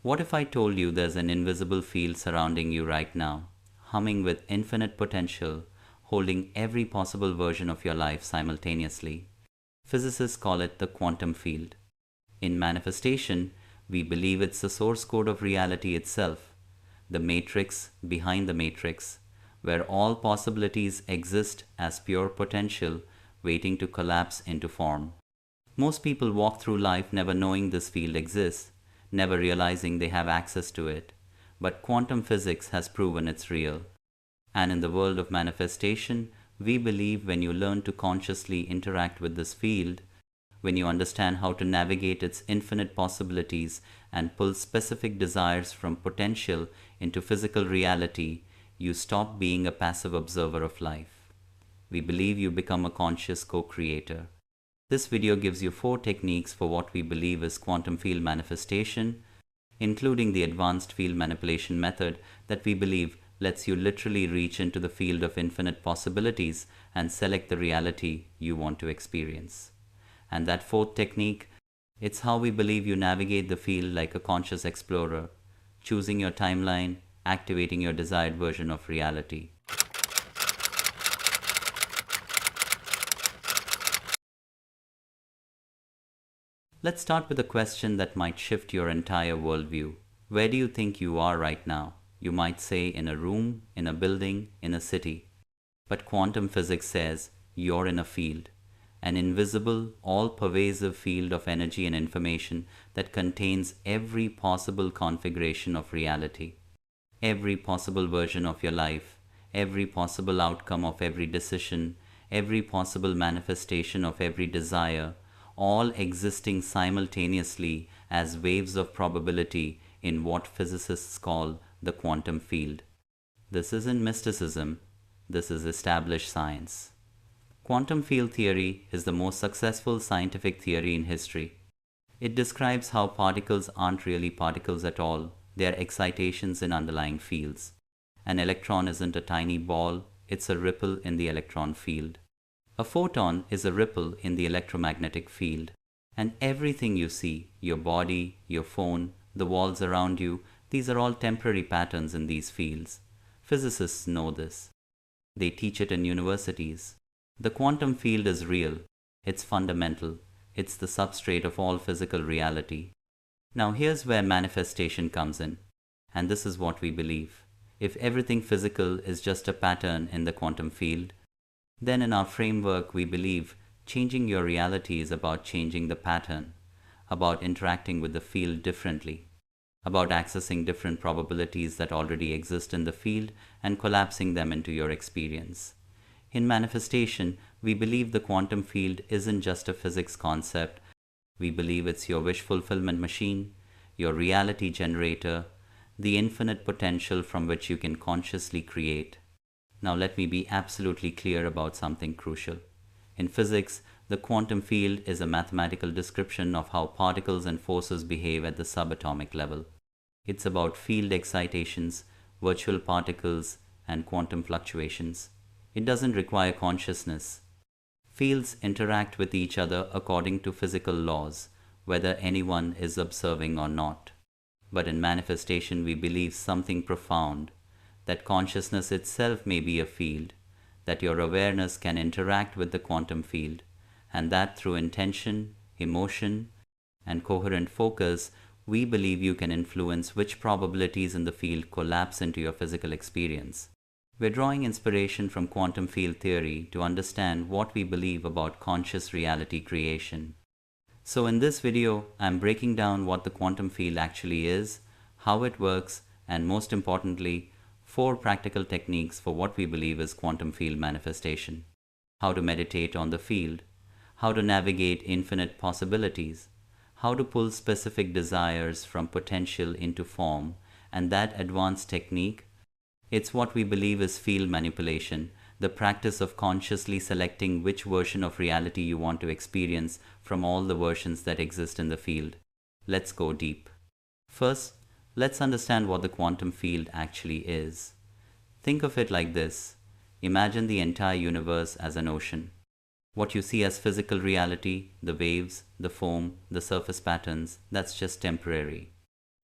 What if I told you there's an invisible field surrounding you right now, humming with infinite potential, holding every possible version of your life simultaneously? Physicists call it the quantum field. In manifestation, we believe it's the source code of reality itself, the matrix behind the matrix, where all possibilities exist as pure potential waiting to collapse into form. Most people walk through life never knowing this field exists, never realizing they have access to it. But quantum physics has proven it's real. And in the world of manifestation, we believe when you learn to consciously interact with this field, when you understand how to navigate its infinite possibilities and pull specific desires from potential into physical reality, you stop being a passive observer of life. We believe you become a conscious co-creator. This video gives you 4 techniques for what we believe is quantum field manifestation, including the advanced field manipulation method that we believe lets you literally reach into the field of infinite possibilities and select the reality you want to experience. And that 4th technique, it's how we believe you navigate the field like a conscious explorer, choosing your timeline, activating your desired version of reality. Let's start with a question that might shift your entire worldview. Where do you think you are right now? You might say in a room, in a building, in a city. But quantum physics says you're in a field, an invisible, all-pervasive field of energy and information that contains every possible configuration of reality, every possible version of your life, every possible outcome of every decision, every possible manifestation of every desire, all existing simultaneously as waves of probability in what physicists call the quantum field. This isn't mysticism, this is established science. Quantum field theory is the most successful scientific theory in history. It describes how particles aren't really particles at all, they are excitations in underlying fields. An electron isn't a tiny ball, it's a ripple in the electron field. A photon is a ripple in the electromagnetic field, and everything you see, your body, your phone, the walls around you, these are all temporary patterns in these fields. Physicists know this. They teach it in universities. The quantum field is real. It's fundamental. It's the substrate of all physical reality. Now here's where manifestation comes in, and this is what we believe. If everything physical is just a pattern in the quantum field, then in our framework we believe changing your reality is about changing the pattern, about interacting with the field differently, about accessing different probabilities that already exist in the field and collapsing them into your experience. In manifestation, we believe the quantum field isn't just a physics concept. We believe it's your wish fulfillment machine, your reality generator, the infinite potential from which you can consciously create. Now let me be absolutely clear about something crucial. In physics, the quantum field is a mathematical description of how particles and forces behave at the subatomic level. It's about field excitations, virtual particles, and quantum fluctuations. It doesn't require consciousness. Fields interact with each other according to physical laws, whether anyone is observing or not. But in manifestation, we believe something profound, that consciousness itself may be a field, that your awareness can interact with the quantum field, and that through intention, emotion, and coherent focus, we believe you can influence which probabilities in the field collapse into your physical experience. We're drawing inspiration from quantum field theory to understand what we believe about conscious reality creation. So in this video, I'm breaking down what the quantum field actually is, how it works, and most importantly, 4 practical techniques for what we believe is quantum field manifestation. How to meditate on the field, how to navigate infinite possibilities, how to pull specific desires from potential into form, and that advanced technique, it's what we believe is field manipulation, the practice of consciously selecting which version of reality you want to experience from all the versions that exist in the field. Let's go deep. First, let's understand what the quantum field actually is. Think of it like this. Imagine the entire universe as an ocean. What you see as physical reality, the waves, the foam, the surface patterns, that's just temporary.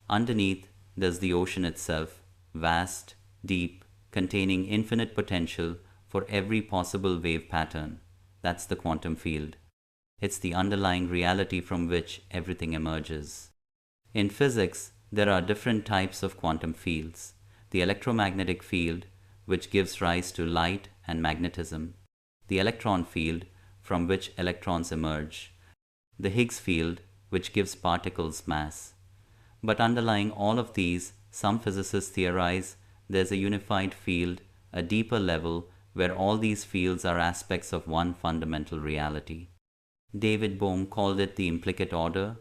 Underneath, there's the ocean itself, vast, deep, containing infinite potential for every possible wave pattern. That's the quantum field. It's the underlying reality from which everything emerges. In physics, there are different types of quantum fields. The electromagnetic field, which gives rise to light and magnetism. The electron field, from which electrons emerge. The Higgs field, which gives particles mass. But underlying all of these, some physicists theorize there's a unified field, a deeper level, where all these fields are aspects of one fundamental reality. David Bohm called it the implicate order.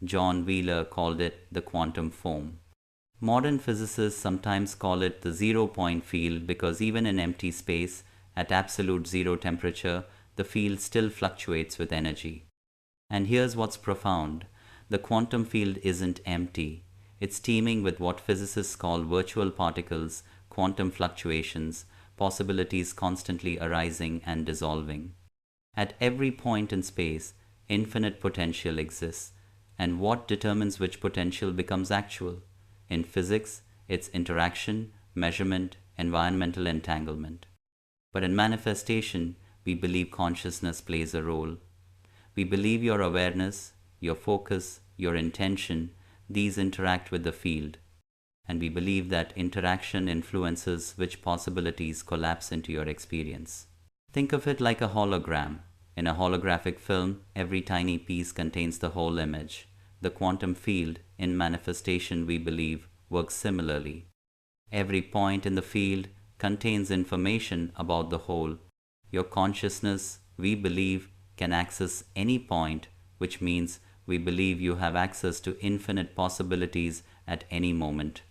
John Wheeler called it the quantum foam. Modern physicists sometimes call it the zero-point field because even in empty space, at absolute zero temperature, the field still fluctuates with energy. And here's what's profound. The quantum field isn't empty. It's teeming with what physicists call virtual particles, quantum fluctuations, possibilities constantly arising and dissolving. At every point in space, infinite potential exists. And what determines which potential becomes actual? In physics, it's interaction, measurement, environmental entanglement. But in manifestation, we believe consciousness plays a role. We believe your awareness, your focus, your intention, these interact with the field. And we believe that interaction influences which possibilities collapse into your experience. Think of it like a hologram. In a holographic film, every tiny piece contains the whole image. The quantum field, in manifestation we believe, works similarly. Every point in the field contains information about the whole. Your consciousness, we believe, can access any point, which means we believe you have access to infinite possibilities at any moment.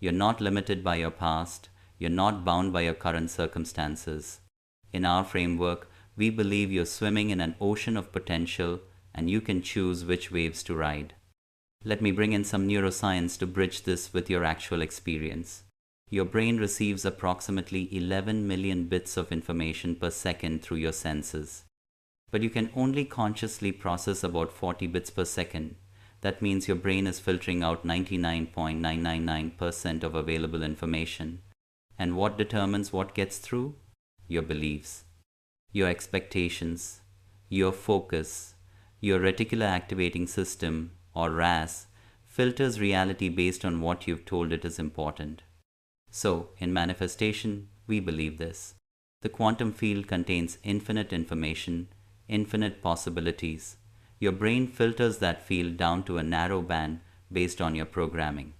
You're not limited by your past. You're not bound by your current circumstances. In our framework, we believe you're swimming in an ocean of potential and you can choose which waves to ride. Let me bring in some neuroscience to bridge this with your actual experience. Your brain receives approximately 11 million bits of information per second through your senses. But you can only consciously process about 40 bits per second. That means your brain is filtering out 99.999% of available information. And what determines what gets through? Your beliefs, your expectations, your focus. Your reticular activating system, or RAS, filters reality based on what you've told it is important. So, in manifestation, we believe this. The quantum field contains infinite information, infinite possibilities. Your brain filters that field down to a narrow band based on your programming.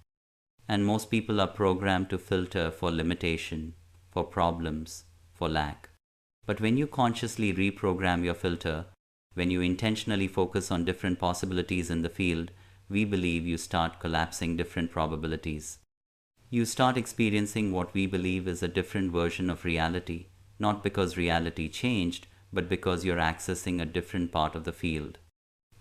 And most people are programmed to filter for limitation, for problems, for lack. But when you consciously reprogram your filter, when you intentionally focus on different possibilities in the field, we believe you start collapsing different probabilities. You start experiencing what we believe is a different version of reality, not because reality changed, but because you're accessing a different part of the field.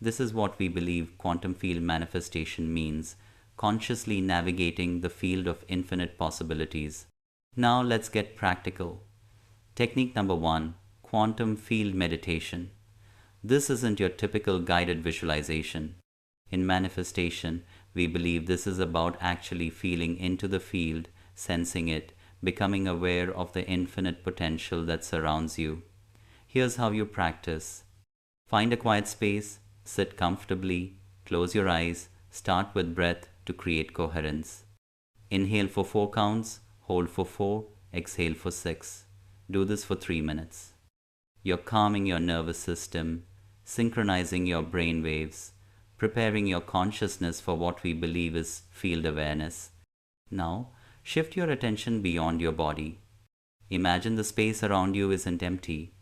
This is what we believe quantum field manifestation means, consciously navigating the field of infinite possibilities. Now let's get practical. Technique number 1, quantum field meditation. This isn't your typical guided visualization. In manifestation, we believe this is about actually feeling into the field, sensing it, becoming aware of the infinite potential that surrounds you. Here's how you practice. Find a quiet space, sit comfortably, close your eyes, start with breath to create coherence. Inhale for 4 counts, hold for 4, exhale for 6. Do this for 3 minutes. You're calming your nervous system, synchronizing your brain waves, preparing your consciousness for what we believe is field awareness. Now, shift your attention beyond your body. Imagine the space around you isn't empty.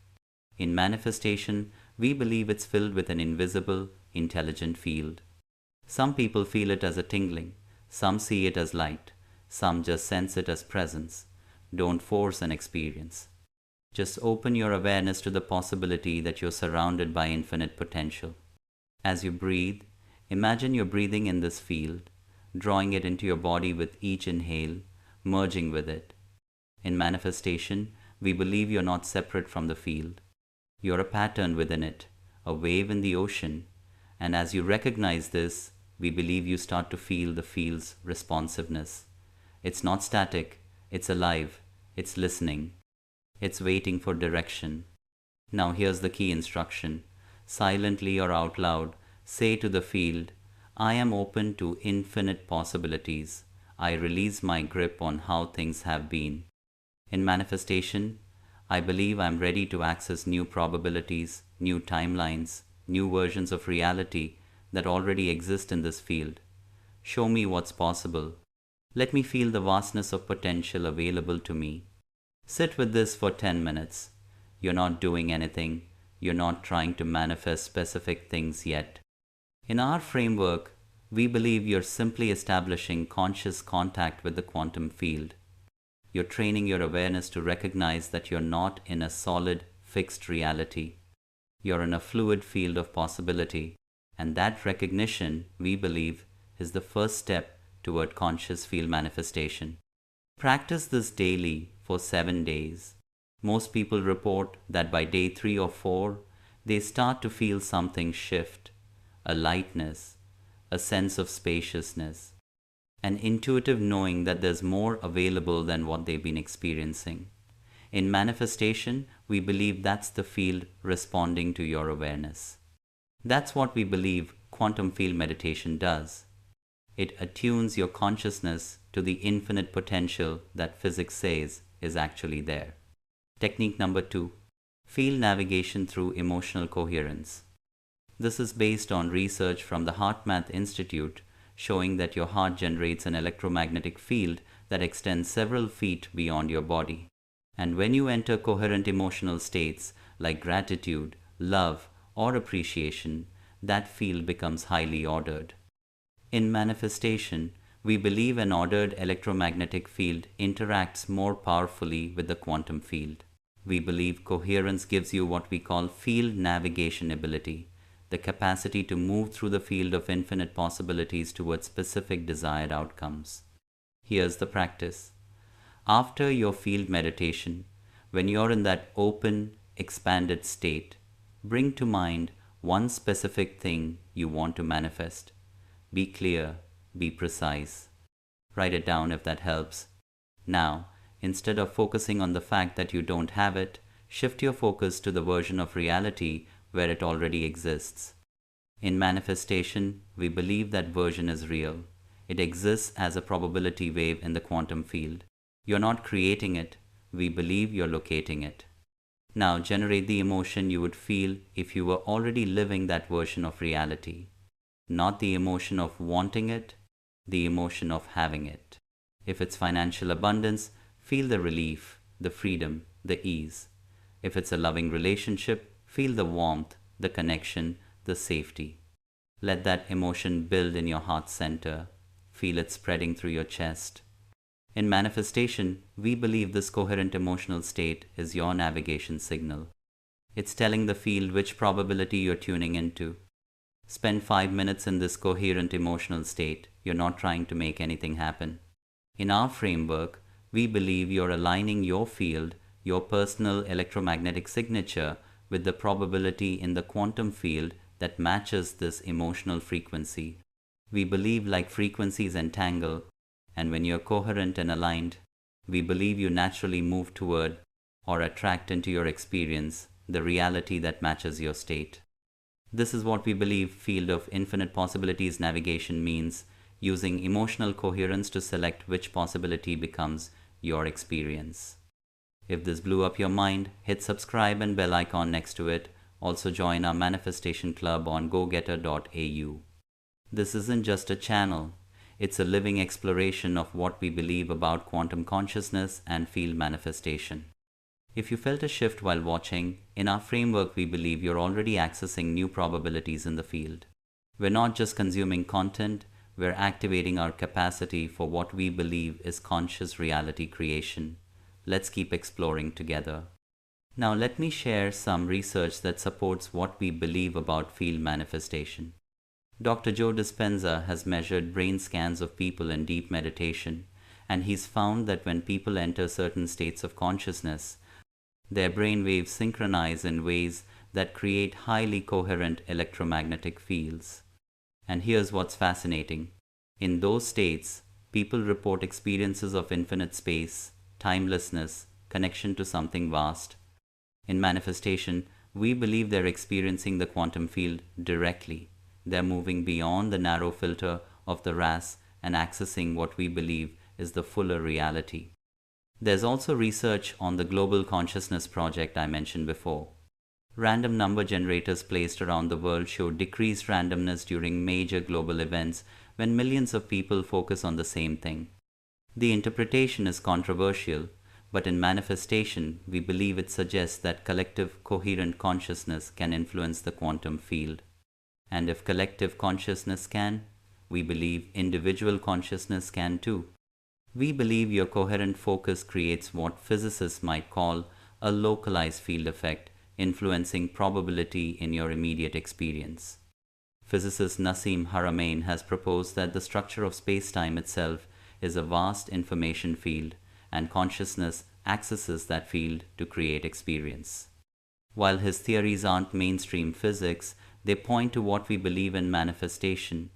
In manifestation, we believe it's filled with an invisible, intelligent field. Some people feel it as a tingling, some see it as light, some just sense it as presence. Don't force an experience. Just open your awareness to the possibility that you're surrounded by infinite potential. As you breathe, imagine you're breathing in this field, drawing it into your body with each inhale, merging with it. In manifestation, we believe you're not separate from the field. You're a pattern within it, a wave in the ocean, and as you recognize this, we believe you start to feel the field's responsiveness. It's not static, it's alive, it's listening, it's waiting for direction. Now here's the key instruction. Silently or out loud, say to the field, I am open to infinite possibilities. I release my grip on how things have been. In manifestation, I believe I'm ready to access new probabilities, new timelines, new versions of reality that already exist in this field. Show me what's possible. Let me feel the vastness of potential available to me. Sit with this for 10 minutes. You're not doing anything. You're not trying to manifest specific things yet. In our framework, we believe you're simply establishing conscious contact with the quantum field. You're training your awareness to recognize that you're not in a solid, fixed reality. You're in a fluid field of possibility, and that recognition, we believe, is the first step toward conscious field manifestation. Practice this daily for 7 days. Most people report that by day 3 or 4, they start to feel something shift, a lightness, a sense of spaciousness, an intuitive knowing that there's more available than what they've been experiencing. In manifestation, we believe that's the field responding to your awareness. That's what we believe quantum field meditation does. It attunes your consciousness to the infinite potential that physics says is actually there. Technique number 2. Field navigation through emotional coherence. This is based on research from the HeartMath Institute showing that your heart generates an electromagnetic field that extends several feet beyond your body. And when you enter coherent emotional states like gratitude, love, or appreciation, that field becomes highly ordered. In manifestation, we believe an ordered electromagnetic field interacts more powerfully with the quantum field. We believe coherence gives you what we call field navigation ability, the capacity to move through the field of infinite possibilities towards specific desired outcomes. Here's the practice. After your field meditation, when you're in that open, expanded state, bring to mind one specific thing you want to manifest. Be clear, be precise. Write it down if that helps. Now, instead of focusing on the fact that you don't have it, shift your focus to the version of reality where it already exists. In manifestation, we believe that version is real. It exists as a probability wave in the quantum field. You're not creating it, we believe you're locating it. Now generate the emotion you would feel if you were already living that version of reality. Not the emotion of wanting it, the emotion of having it. If it's financial abundance, feel the relief, the freedom, the ease. If it's a loving relationship, feel the warmth, the connection, the safety. Let that emotion build in your heart center. Feel it spreading through your chest. In manifestation, we believe this coherent emotional state is your navigation signal. It's telling the field which probability you're tuning into. Spend 5 minutes in this coherent emotional state. You're not trying to make anything happen. In our framework, we believe you're aligning your field, your personal electromagnetic signature, with the probability in the quantum field that matches this emotional frequency. We believe like frequencies entangle, and when you're coherent and aligned, we believe you naturally move toward or attract into your experience the reality that matches your state. This is what we believe field of infinite possibilities navigation means, using emotional coherence to select which possibility becomes your experience. If this blew up your mind, hit subscribe and bell icon next to it. Also join our manifestation club on gogetter.au. This isn't just a channel. It's a living exploration of what we believe about quantum consciousness and field manifestation. If you felt a shift while watching, in our framework we believe you're already accessing new probabilities in the field. We're not just consuming content, we're activating our capacity for what we believe is conscious reality creation. Let's keep exploring together. Now let me share some research that supports what we believe about field manifestation. Dr. Joe Dispenza has measured brain scans of people in deep meditation, and he's found that when people enter certain states of consciousness, their brain waves synchronize in ways that create highly coherent electromagnetic fields. And here's what's fascinating. In those states, people report experiences of infinite space, timelessness, connection to something vast. In manifestation, we believe they're experiencing the quantum field directly. They're moving beyond the narrow filter of the RAS and accessing what we believe is the fuller reality. There's also research on the Global Consciousness Project I mentioned before. Random number generators placed around the world show decreased randomness during major global events when millions of people focus on the same thing. The interpretation is controversial, but in manifestation, we believe it suggests that collective coherent consciousness can influence the quantum field. And if collective consciousness can, we believe individual consciousness can too. We believe your coherent focus creates what physicists might call a localized field effect, influencing probability in your immediate experience. Physicist Nassim Haramein has proposed that the structure of space-time itself is a vast information field, and consciousness accesses that field to create experience. While his theories aren't mainstream physics, they point to what we believe in manifestation,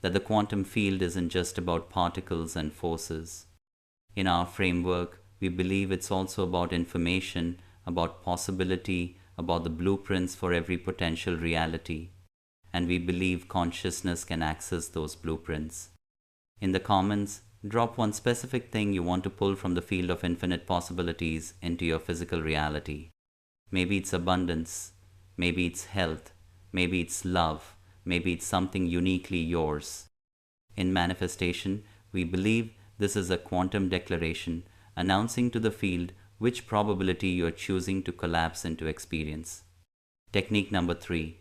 that the quantum field isn't just about particles and forces. In our framework, we believe it's also about information, about possibility, about the blueprints for every potential reality. And we believe consciousness can access those blueprints. In the comments, drop one specific thing you want to pull from the field of infinite possibilities into your physical reality. Maybe it's abundance, maybe it's health, maybe it's love, maybe it's something uniquely yours. In manifestation, we believe this is a quantum declaration announcing to the field which probability you are choosing to collapse into experience. Technique number 3.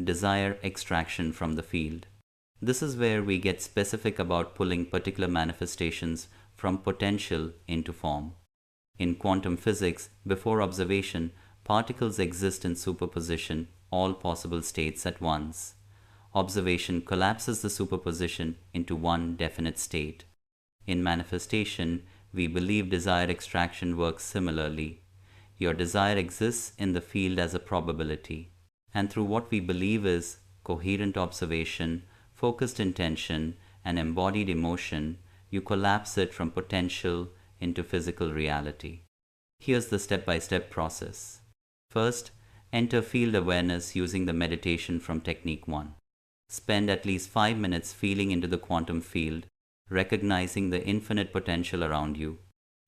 Desire extraction from the field. This is where we get specific about pulling particular manifestations from potential into form. In quantum physics, before observation, particles exist in superposition, all possible states at once. Observation collapses the superposition into one definite state. In manifestation, we believe desire extraction works similarly. Your desire exists in the field as a probability, and through what we believe is coherent observation, focused intention, and embodied emotion, you collapse it from potential into physical reality. Here's the step-by-step process. First, enter field awareness using the meditation from Technique 1. Spend at least 5 minutes feeling into the quantum field, recognizing the infinite potential around you.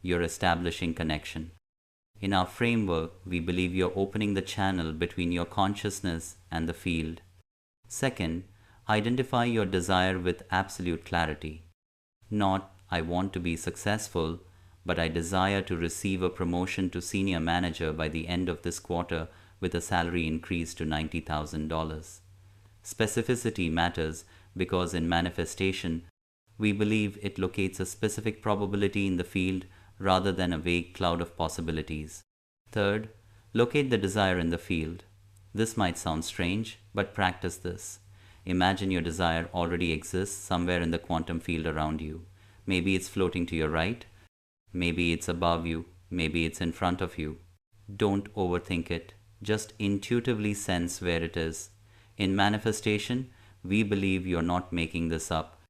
You're establishing connection. In our framework, we believe you're opening the channel between your consciousness and the field. Second, identify your desire with absolute clarity. Not, I want to be successful, but I desire to receive a promotion to senior manager by the end of this quarter with a salary increase to $90,000. Specificity matters because in manifestation, we believe it locates a specific probability in the field rather than a vague cloud of possibilities. Third, locate the desire in the field. This might sound strange, but practice this. Imagine your desire already exists somewhere in the quantum field around you. Maybe it's floating to your right, maybe it's above you, maybe it's in front of you. Don't overthink it. Just intuitively sense where it is. In manifestation, we believe you're not making this up.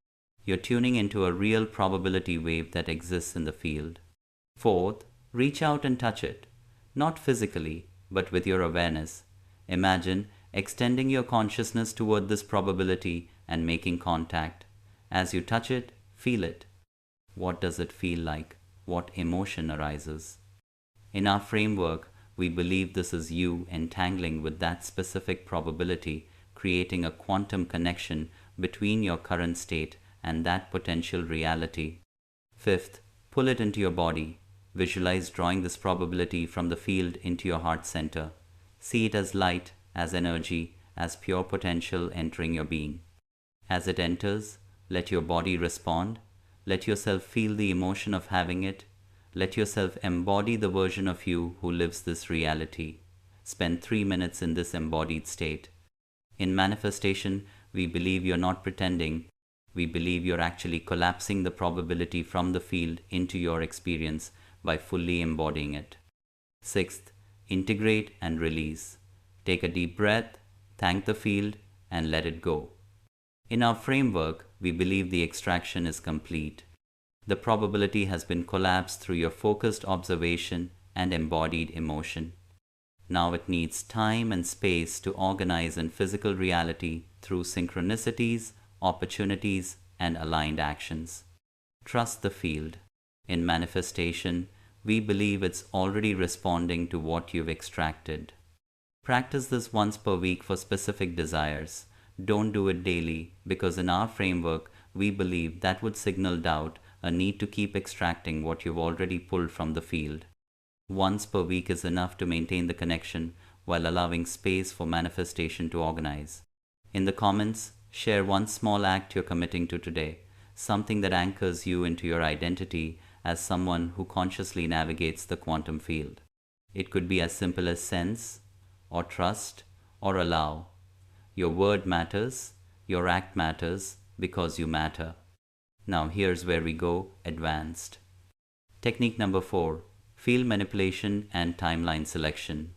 You're tuning into a real probability wave that exists in the field. Fourth, reach out and touch it. Not physically, but with your awareness. Imagine extending your consciousness toward this probability and making contact. As you touch it, feel it. What does it feel like? What emotion arises? In our framework, we believe this is you entangling with that specific probability, creating a quantum connection between your current state and that potential reality. Fifth, pull it into your body. Visualize drawing this probability from the field into your heart center. See it as light, as energy, as pure potential entering your being. As it enters, let your body respond. Let yourself feel the emotion of having it. Let yourself embody the version of you who lives this reality. Spend 3 minutes in this embodied state. In manifestation, we believe you're not pretending. We believe you're actually collapsing the probability from the field into your experience by fully embodying it. Sixth, integrate and release. Take a deep breath, thank the field, and let it go. In our framework, we believe the extraction is complete. The probability has been collapsed through your focused observation and embodied emotion. Now it needs time and space to organize in physical reality through synchronicities, opportunities, and aligned actions. Trust the field. In manifestation, we believe it's already responding to what you've extracted. Practice this once per week for specific desires. Don't do it daily because in our framework, we believe that would signal doubt, a need to keep extracting what you've already pulled from the field. Once per week is enough to maintain the connection while allowing space for manifestation to organize. In the comments, share one small act you're committing to today, something that anchors you into your identity as someone who consciously navigates the quantum field. It could be as simple as sense, or trust, or allow. Your word matters, your act matters because you matter. Now here's where we go advanced. Technique number 4. Field manipulation and timeline selection.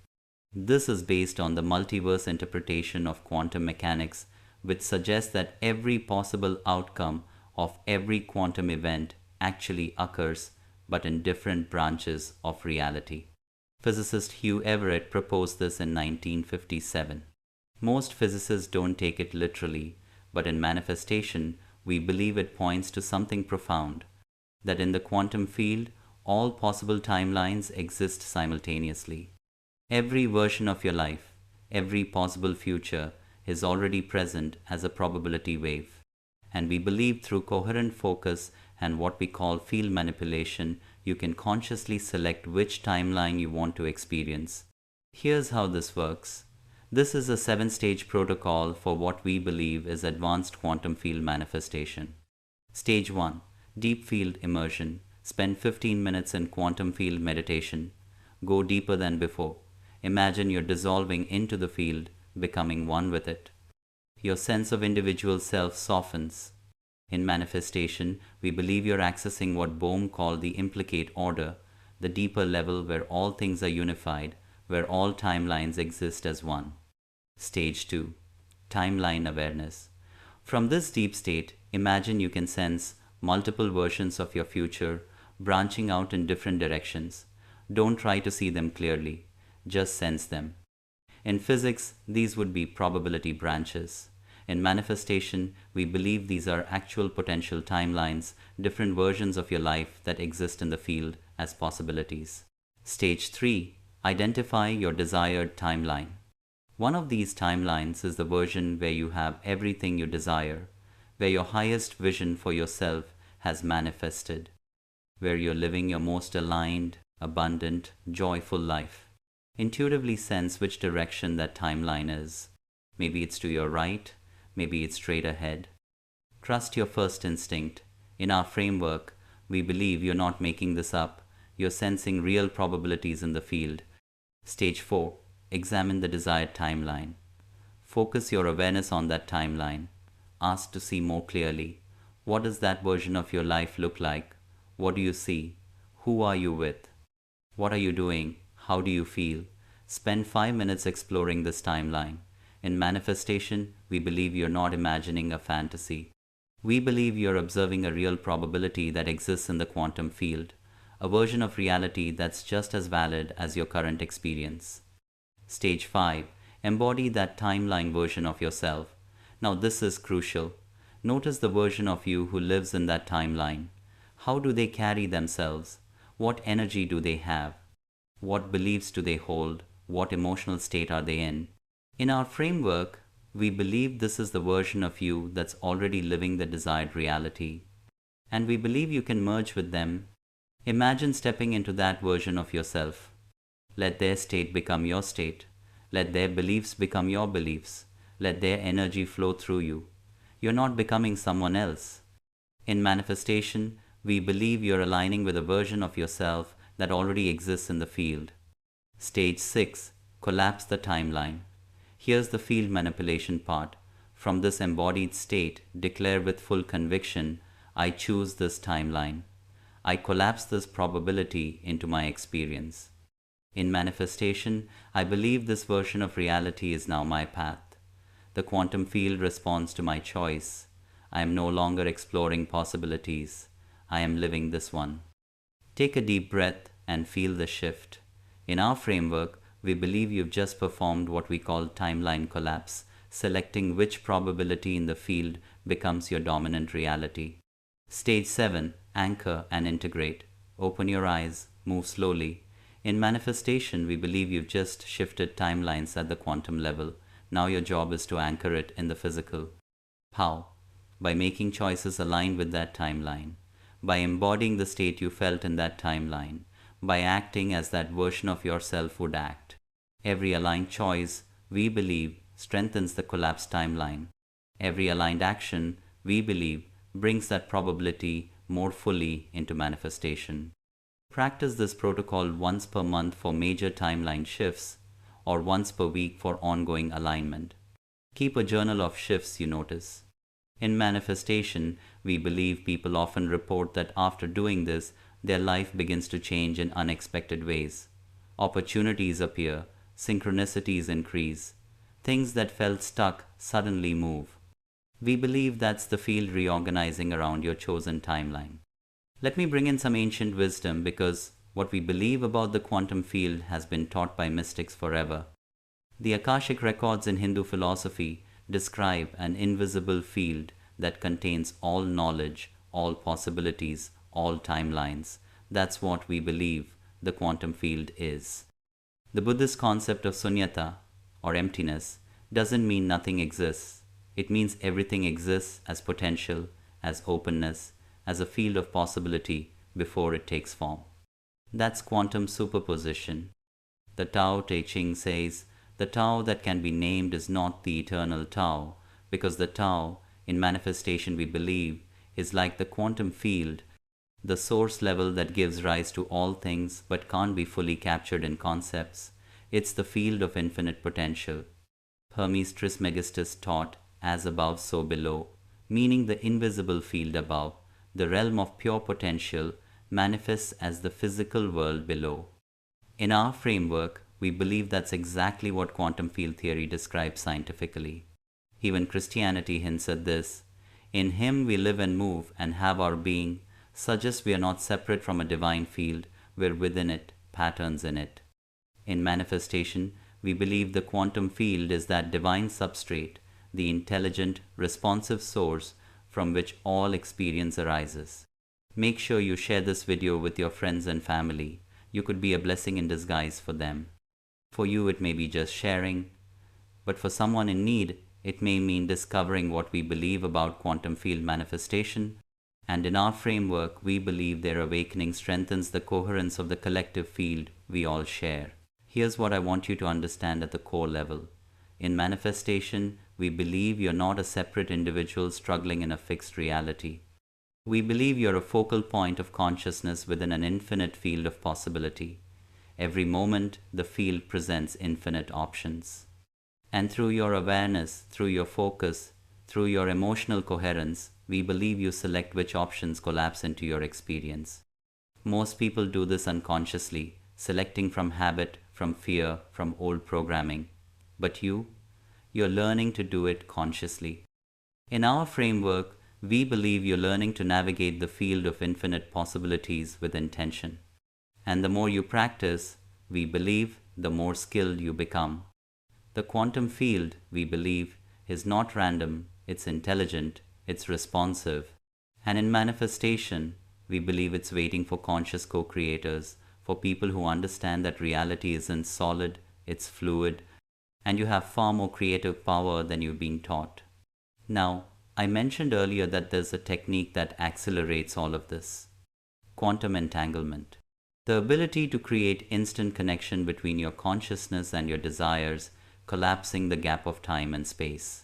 This is based on the multiverse interpretation of quantum mechanics, which suggests that every possible outcome of every quantum event actually occurs, but in different branches of reality. Physicist Hugh Everett proposed this in 1957. Most physicists don't take it literally, but in manifestation, we believe it points to something profound, that in the quantum field, all possible timelines exist simultaneously. Every version of your life, every possible future is already present as a probability wave. And we believe through coherent focus and what we call field manipulation, you can consciously select which timeline you want to experience. Here's how this works. This is a 7-stage protocol for what we believe is advanced quantum field manifestation. Stage 1. Deep field immersion. Spend 15 minutes in quantum field meditation. Go deeper than before. Imagine you're dissolving into the field, becoming one with it. Your sense of individual self softens. In manifestation, we believe you're accessing what Bohm called the implicate order, the deeper level where all things are unified, where all timelines exist as one. Stage 2. Timeline awareness. From this deep state, imagine you can sense multiple versions of your future branching out in different directions. Don't try to see them clearly, just sense them. In physics, these would be probability branches. In manifestation, we believe these are actual potential timelines, different versions of your life that exist in the field as possibilities. Stage 3. Identify your desired timeline. One of these timelines is the version where you have everything you desire, where your highest vision for yourself has manifested, where you're living your most aligned, abundant, joyful life. Intuitively sense which direction that timeline is. Maybe it's to your right, maybe it's straight ahead. Trust your first instinct. In our framework, we believe you're not making this up, you're sensing real probabilities in the field. Stage 4. Examine the desired timeline. Focus your awareness on that timeline. Ask to see more clearly. What does that version of your life look like? What do you see? Who are you with? What are you doing? How do you feel? Spend 5 minutes exploring this timeline. In manifestation, we believe you're not imagining a fantasy. We believe you're observing a real probability that exists in the quantum field, a version of reality that's just as valid as your current experience. Stage 5. Embody that timeline version of yourself. Now this is crucial. Notice the version of you who lives in that timeline. How do they carry themselves? What energy do they have? What beliefs do they hold? What emotional state are they in? In our framework, we believe this is the version of you that's already living the desired reality. And we believe you can merge with them. Imagine stepping into that version of yourself. Let their state become your state. Let their beliefs become your beliefs. Let their energy flow through you. You're not becoming someone else. In manifestation, we believe you're aligning with a version of yourself that already exists in the field. Stage 6. Collapse the timeline. Here's the field manipulation part. From this embodied state, declare with full conviction, I choose this timeline. I collapse this probability into my experience. In manifestation, I believe this version of reality is now my path. The quantum field responds to my choice. I am no longer exploring possibilities. I am living this one. Take a deep breath and feel the shift. In our framework, we believe you've just performed what we call timeline collapse, selecting which probability in the field becomes your dominant reality. Stage 7. Anchor and integrate. Open your eyes, move slowly. In manifestation, we believe you've just shifted timelines at the quantum level. Now your job is to anchor it in the physical. How? By making choices aligned with that timeline. By embodying the state you felt in that timeline. By acting as that version of yourself would act. Every aligned choice, we believe, strengthens the collapsed timeline. Every aligned action, we believe, brings that probability more fully into manifestation. Practice this protocol once per month for major timeline shifts, or once per week for ongoing alignment. Keep a journal of shifts you notice. In manifestation, we believe people often report that after doing this, their life begins to change in unexpected ways. Opportunities appear, synchronicities increase, things that felt stuck suddenly move. We believe that's the field reorganizing around your chosen timeline. Let me bring in some ancient wisdom because what we believe about the quantum field has been taught by mystics forever. The Akashic records in Hindu philosophy describe an invisible field that contains all knowledge, all possibilities, all timelines. That's what we believe the quantum field is. The Buddhist concept of sunyata, or emptiness, doesn't mean nothing exists. It means everything exists as potential, as openness, as a field of possibility before it takes form. That's quantum superposition. The Tao Te Ching says, the Tao that can be named is not the eternal Tao, because the Tao, in manifestation we believe, is like the quantum field, the source level that gives rise to all things but can't be fully captured in concepts. It's the field of infinite potential. Hermes Trismegistus taught, as above so below, meaning the invisible field above, the realm of pure potential, manifests as the physical world below. In our framework, we believe that's exactly what quantum field theory describes scientifically. Even Christianity hints at this. In Him we live and move and have our being, suggests we are not separate from a divine field, we're within it, patterns in it. In manifestation, we believe the quantum field is that divine substrate, the intelligent, responsive source from which all experience arises. Make sure you share this video with your friends and family. You could be a blessing in disguise for them. For you, it may be just sharing, but for someone in need, it may mean discovering what we believe about quantum field manifestation. And in our framework, we believe their awakening strengthens the coherence of the collective field we all share. Here's what I want you to understand at the core level. In manifestation, we believe you're not a separate individual struggling in a fixed reality. We believe you're a focal point of consciousness within an infinite field of possibility. Every moment, the field presents infinite options. And through your awareness, through your focus, through your emotional coherence, we believe you select which options collapse into your experience. Most people do this unconsciously, selecting from habit, from fear, from old programming. But you're learning to do it consciously. In our framework, we believe you're learning to navigate the field of infinite possibilities with intention. And the more you practice, we believe, the more skilled you become. The quantum field, we believe, is not random, it's intelligent, it's responsive. And in manifestation, we believe it's waiting for conscious co-creators, for people who understand that reality isn't solid, it's fluid, and you have far more creative power than you've been taught. Now, I mentioned earlier that there's a technique that accelerates all of this. Quantum entanglement. The ability to create instant connection between your consciousness and your desires, collapsing the gap of time and space.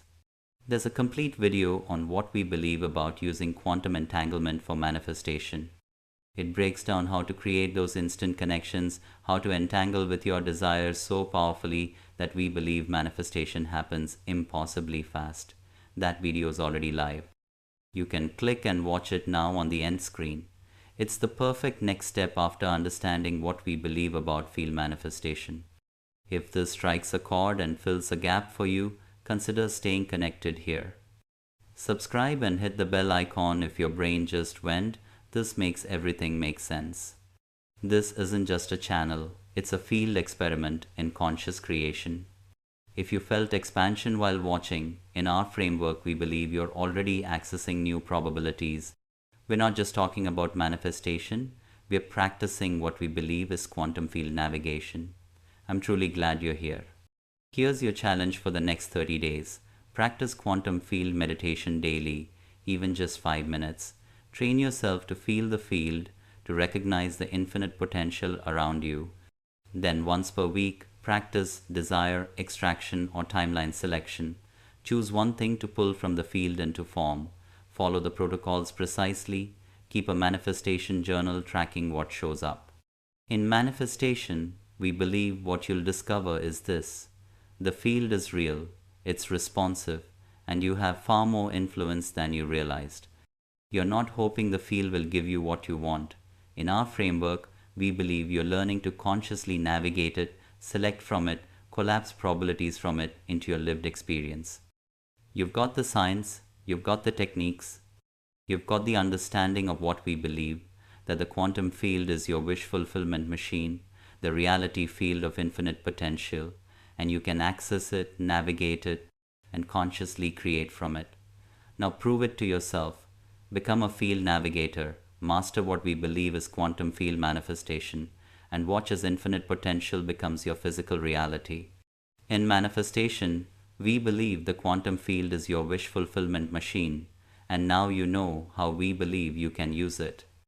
There's a complete video on what we believe about using quantum entanglement for manifestation. It breaks down how to create those instant connections, how to entangle with your desires so powerfully that we believe manifestation happens impossibly fast. That video is already live. You can click and watch it now on the end screen. It's the perfect next step after understanding what we believe about field manifestation. If this strikes a chord and fills a gap for you, consider staying connected here. Subscribe and hit the bell icon if your brain just went, "This makes everything make sense." This isn't just a channel, it's a field experiment in conscious creation. If you felt expansion while watching, in our framework we believe you're already accessing new probabilities. We're not just talking about manifestation, we're practicing what we believe is quantum field navigation. I'm truly glad you're here. Here's your challenge for the next 30 days. Practice quantum field meditation daily, even just 5 minutes. Train yourself to feel the field, to recognize the infinite potential around you. Then once per week, practice desire extraction or timeline selection. Choose one thing to pull from the field into form. Follow the protocols precisely. Keep a manifestation journal tracking what shows up. In manifestation, we believe what you'll discover is this: the field is real, it's responsive, and you have far more influence than you realized. You're not hoping the field will give you what you want. In our framework, we believe you're learning to consciously navigate it, select from it, collapse probabilities from it into your lived experience. You've got the science, you've got the techniques, you've got the understanding of what we believe, that the quantum field is your wish fulfillment machine, the reality field of infinite potential, and you can access it, navigate it, and consciously create from it. Now prove it to yourself. Become a field navigator. Master what we believe is quantum field manifestation, and watch as infinite potential becomes your physical reality. In manifestation, we believe the quantum field is your wish fulfillment machine, and now you know how we believe you can use it.